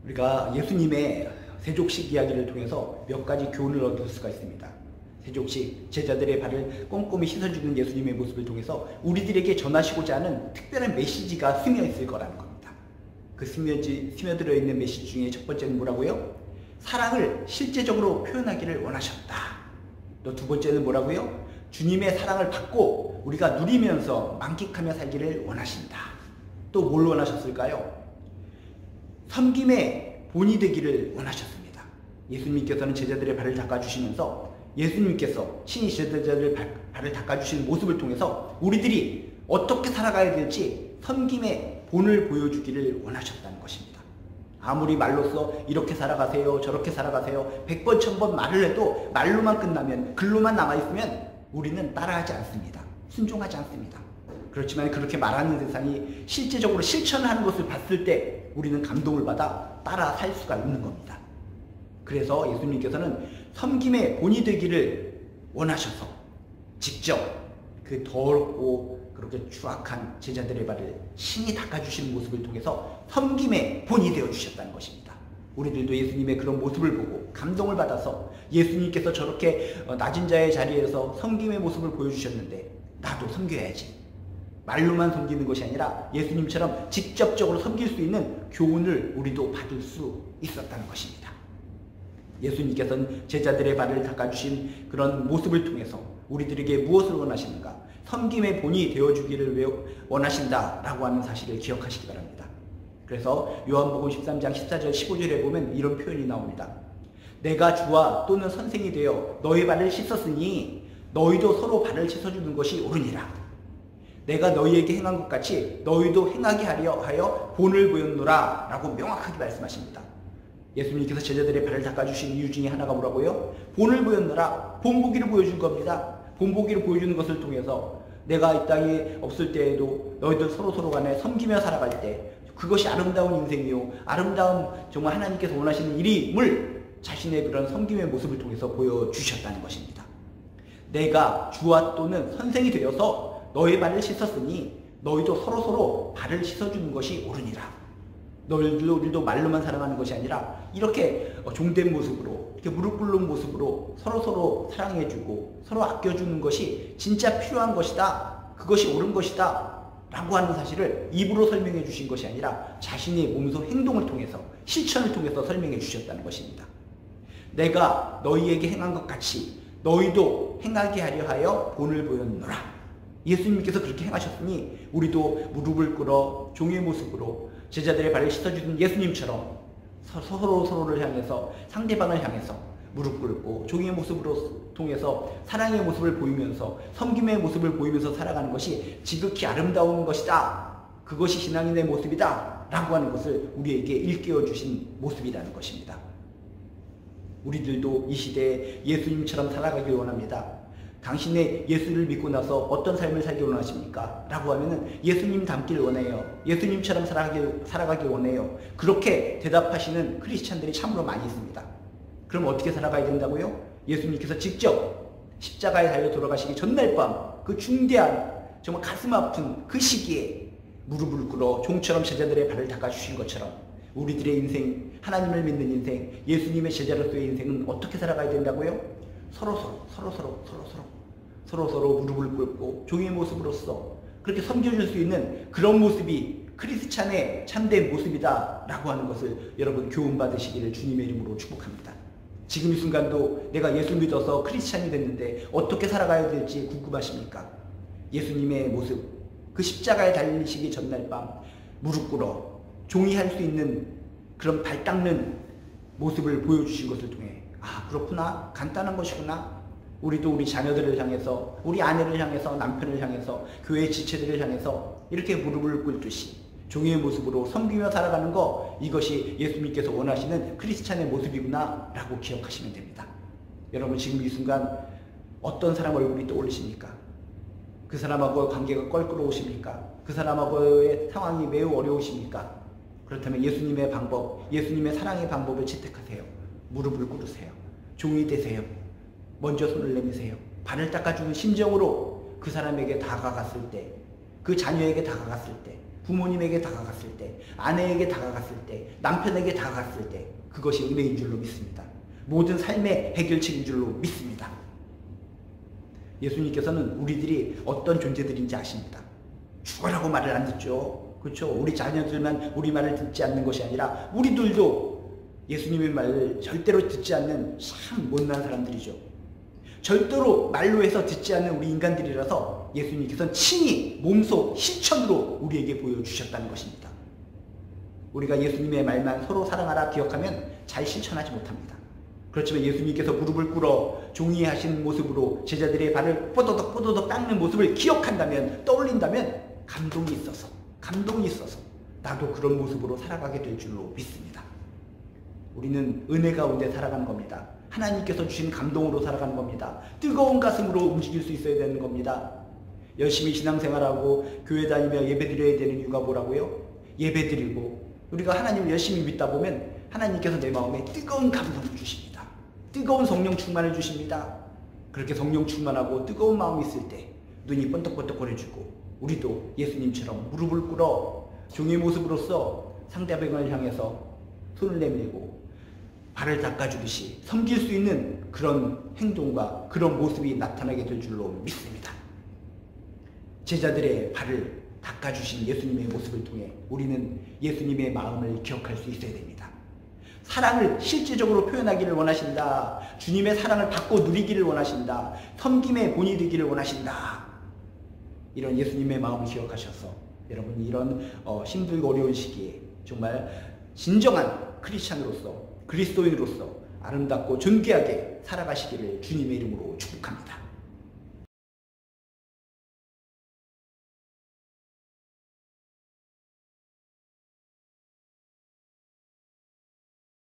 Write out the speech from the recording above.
우리가 예수님의 세족식 이야기를 통해서 몇 가지 교훈을 얻을 수가 있습니다. 세족식, 제자들의 발을 꼼꼼히 씻어주는 예수님의 모습을 통해서 우리들에게 전하시고자 하는 특별한 메시지가 스며 있을 거라는 겁니다. 그 스며들어 있는 메시지 중에 첫 번째는 뭐라고요? 사랑을 실제적으로 표현하기를 원하셨다. 또 두 번째는 뭐라고요? 주님의 사랑을 받고 우리가 누리면서 만끽하며 살기를 원하신다. 또 뭘 원하셨을까요? 섬김의 본이 되기를 원하셨습니다. 예수님께서는 제자들의 발을 닦아주시면서 예수님께서 친히 제자들의 발을 닦아주시는 모습을 통해서 우리들이 어떻게 살아가야 될지 섬김의 본을 보여주기를 원하셨다는 것입니다. 아무리 말로써 이렇게 살아가세요, 저렇게 살아가세요 100번, 1000번 말을 해도 말로만 끝나면, 글로만 남아있으면 우리는 따라하지 않습니다. 순종하지 않습니다. 그렇지만 그렇게 말하는 세상이 실제적으로 실천하는 것을 봤을 때 우리는 감동을 받아 따라 살 수가 있는 겁니다. 그래서 예수님께서는 섬김의 본이 되기를 원하셔서 직접 그 더럽고 그렇게 추악한 제자들의 발을 신이 닦아주시는 모습을 통해서 섬김의 본이 되어주셨다는 것입니다. 우리들도 예수님의 그런 모습을 보고 감동을 받아서 예수님께서 저렇게 낮은 자의 자리에서 섬김의 모습을 보여주셨는데 나도 섬겨야지. 말로만 섬기는 것이 아니라 예수님처럼 직접적으로 섬길 수 있는 교훈을 우리도 받을 수 있었다는 것입니다. 예수님께서는 제자들의 발을 닦아주신 그런 모습을 통해서 우리들에게 무엇을 원하시는가? 섬김의 본이 되어주기를 원하신다라고 하는 사실을 기억하시기 바랍니다. 그래서 요한복음 13장 14절 15절에 보면 이런 표현이 나옵니다. 내가 주와 또는 선생이 되어 너희 발을 씻었으니 너희도 서로 발을 씻어주는 것이 옳으니라. 내가 너희에게 행한 것 같이 너희도 행하게 하여 본을 보였노라 라고 명확하게 말씀하십니다. 예수님께서 제자들의 발을 닦아주신 이유 중에 하나가 뭐라고요? 본을 보였노라. 본보기를 보여준 겁니다. 본보기를 보여주는 것을 통해서 내가 이 땅에 없을 때에도 너희들 서로 간에 섬기며 살아갈 때 그것이 아름다운 인생이요, 아름다운 정말 하나님께서 원하시는 일임을 자신의 그런 섬김의 모습을 통해서 보여주셨다는 것입니다. 내가 주와 또는 선생이 되어서 너희 발을 씻었으니 너희도 서로 발을 씻어주는 것이 옳으니라. 너희들도 말로만 사랑하는 것이 아니라 이렇게 종된 모습으로, 이렇게 무릎 꿇는 모습으로 서로 사랑해주고 서로 아껴주는 것이 진짜 필요한 것이다. 그것이 옳은 것이다. 라고 하는 사실을 입으로 설명해 주신 것이 아니라 자신의 몸소 행동을 통해서, 실천을 통해서 설명해 주셨다는 것입니다. 내가 너희에게 행한 것 같이 너희도 행하게 하려 하여 본을 보였노라. 예수님께서 그렇게 행하셨으니 우리도 무릎을 꿇어 종의 모습으로 제자들의 발을 씻어주는 예수님처럼 서로를 향해서, 상대방을 향해서 무릎 꿇고 종의 모습으로 통해서 사랑의 모습을 보이면서 섬김의 모습을 보이면서 살아가는 것이 지극히 아름다운 것이다. 그것이 신앙인의 모습이다. 라고 하는 것을 우리에게 일깨워 주신 모습이라는 것입니다. 우리들도 이 시대에 예수님처럼 살아가길 원합니다. 당신의 예수를 믿고 나서 어떤 삶을 살기 원하십니까? 라고 하면은 예수님 닮길 원해요. 예수님처럼 살아가길 원해요. 그렇게 대답하시는 크리스찬들이 참으로 많이 있습니다. 그럼 어떻게 살아가야 된다고요? 예수님께서 직접 십자가에 달려 돌아가시기 전날 밤 그 중대한 정말 가슴 아픈 그 시기에 무릎을 꿇어 종처럼 제자들의 발을 닦아주신 것처럼 우리들의 인생, 하나님을 믿는 인생, 예수님의 제자로서의 인생은 어떻게 살아가야 된다고요? 서로 무릎을 꿇고 종의 모습으로서 그렇게 섬겨줄 수 있는 그런 모습이 크리스찬의 참된 모습이다 라고 하는 것을 여러분 교훈 받으시기를 주님의 이름으로 축복합니다. 지금 이 순간도 내가 예수 믿어서 크리스찬이 됐는데 어떻게 살아가야 될지 궁금하십니까? 예수님의 모습, 그 십자가에 달리시기 전날 밤 무릎 꿇어 종이 할 수 있는 그런 발 닦는 모습을 보여주신 것을 통해 아, 그렇구나, 간단한 것이구나. 우리도 우리 자녀들을 향해서, 우리 아내를 향해서, 남편을 향해서, 교회 지체들을 향해서 이렇게 무릎을 꿇듯이 종의 모습으로 섬기며 살아가는 거, 이것이 예수님께서 원하시는 크리스찬의 모습이구나 라고 기억하시면 됩니다. 여러분 지금 이 순간 어떤 사람 얼굴이 떠올리십니까? 그 사람하고 관계가 껄끄러우십니까? 그 사람하고의 상황이 매우 어려우십니까? 그렇다면 예수님의 방법, 예수님의 사랑의 방법을 채택하세요. 무릎을 꿇으세요. 종이 되세요. 먼저 손을 내미세요. 발을 닦아주는 심정으로 그 사람에게 다가갔을 때, 그 자녀에게 다가갔을 때 부모님에게 다가갔을 때, 아내에게 다가갔을 때, 남편에게 다가갔을 때 그것이 은혜인 줄로 믿습니다. 모든 삶의 해결책인 줄로 믿습니다. 예수님께서는 우리들이 어떤 존재들인지 아십니다. 죽어라고 말을 안 듣죠. 그렇죠? 우리 자녀들만 우리 말을 듣지 않는 것이 아니라 우리들도 예수님의 말을 절대로 듣지 않는 참 못난 사람들이죠. 절대로 말로 해서 듣지 않는 우리 인간들이라서 예수님께서는 친히 몸소 실천으로 우리에게 보여주셨다는 것입니다. 우리가 예수님의 말만 서로 사랑하라 기억하면 잘 실천하지 못합니다. 그렇지만 예수님께서 무릎을 꿇어 종이하시는 모습으로 제자들의 발을 뽀도덕 뽀도덕 닦는 모습을 기억한다면, 떠올린다면 감동이 있어서 나도 그런 모습으로 살아가게 될 줄로 믿습니다. 우리는 은혜 가운데 살아가는 겁니다. 하나님께서 주신 감동으로 살아가는 겁니다. 뜨거운 가슴으로 움직일 수 있어야 되는 겁니다. 열심히 신앙생활하고 교회 다니며 예배드려야 되는 이유가 뭐라고요? 예배드리고 우리가 하나님을 열심히 믿다 보면 하나님께서 내 마음에 뜨거운 감동을 주십니다. 뜨거운 성령 충만을 주십니다. 그렇게 성령 충만하고 뜨거운 마음이 있을 때 눈이 번떡번떡 거려지고 우리도 예수님처럼 무릎을 꿇어 종의 모습으로서 상대방을 향해서 손을 내밀고 발을 닦아주듯이 섬길 수 있는 그런 행동과 그런 모습이 나타나게 될 줄로 믿습니다. 제자들의 발을 닦아주신 예수님의 모습을 통해 우리는 예수님의 마음을 기억할 수 있어야 됩니다. 사랑을 실질적으로 표현하기를 원하신다. 주님의 사랑을 받고 누리기를 원하신다. 섬김의 본이 되기를 원하신다. 이런 예수님의 마음을 기억하셔서 여러분 이런 힘들고 어려운 시기에 정말 진정한 크리스찬으로서, 그리스도인으로서 아름답고 존귀하게 살아가시기를 주님의 이름으로 축복합니다.